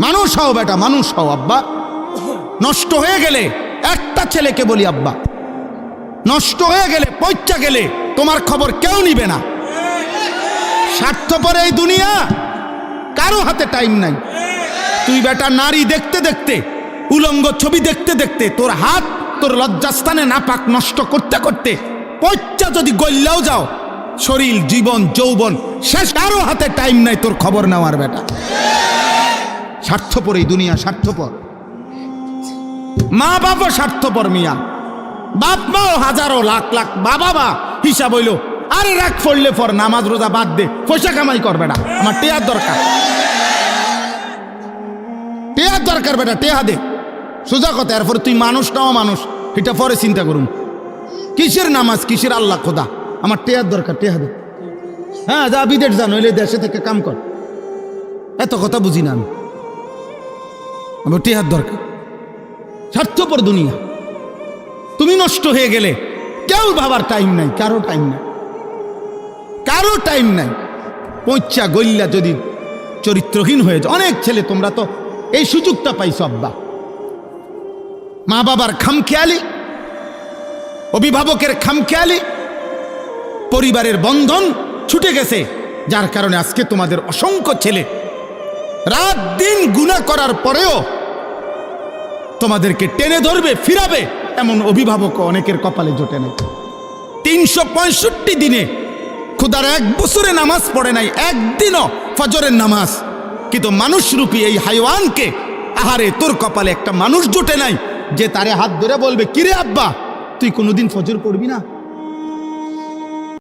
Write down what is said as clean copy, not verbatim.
মানুষ হও বেটা, মানুষ হও। আব্বা নষ্ট হয়ে গেলে একটা ছেলেকে বলি, আব্বা নষ্ট হয়ে গেলে, পয়চা গেলে তোমার খবর কেউ নিবে না। স্বার্থপর এই দুনিয়া, কারো হাতে টাইম নাই। তুই বেটা নারী দেখতে দেখতে, উলঙ্গ ছবি দেখতে দেখতে, তোর হাত তোর লজ্জাস্থানে নাপাক নষ্ট করতে করতে পয়চা যদি গল্লাও যাও, শরীর, জীবন, যৌবন শেষ। কারো হাতে টাইম নাই তোর খবর নেওয়ার বেটা। স্বার্থপর এই দুনিয়া, স্বার্থপর। মা বাবা স্বার্থপর মিয়া। বাপ মাও হাজারো লাখ লাখ বাবা বা হিসাব হইল, আরে রাখ পড়লে পর, নামাজ রোজা বাদ দে, পয়সা কামাই কর বেটা, আমার টেয়ার দরকার, টেয়ার দরকার বেটা, টেহা দে, সোজা কথা। এরপরে তুই মানুষ নাও মানুষ, এটা পরে চিন্তা করুন। কিসের নামাজ, কিসের আল্লাহ খোদা, আমার টেয়ার দরকার, টেহা দে। হ্যাঁ যা বিদেশ যা, নইলে দেশে থেকে কাম কর। এত কথা বুঝি না আমি, আমার টেহার দরকার। স্বার্থপর দুনিয়া। তুমি নষ্ট হয়ে গেলে কেউ ভাবার টাইম নাই, কারো টাইম নাই, কারো টাইম নাই। পয়চা গল্লা যদি চরিত্রহীন হয়ে যায়, অনেক ছেলে, তোমরা তো এই সুযোগটা পাইছো আব্বা। মা বাবার খামখেয়ালি, অভিভাবকের খামখেয়ালি, পরিবারের বন্ধন ছুটে গেছে, যার কারণে আজকে তোমাদের অসংখ্য ছেলে রাত দিন গুনাহ করার পরেও তোমাদেরকে টেনে ধরবে, ফিরাবে, এমন অভিভাবক অনেকের কপালে জোটে নাই। 365 দিনে খুদার 1 বছরে নামাজ পড়ে নাই, একদিনও ফজরের নামাজ। কিন্তু মানুষরূপী এই হাইওয়ানকে, আহারে তোর কপালে একটা মানুষ জোটে নাই যে তারে হাত ধরে বলবে, কিরে আব্বা তুই কোনোদিন ফজর পড়বি না?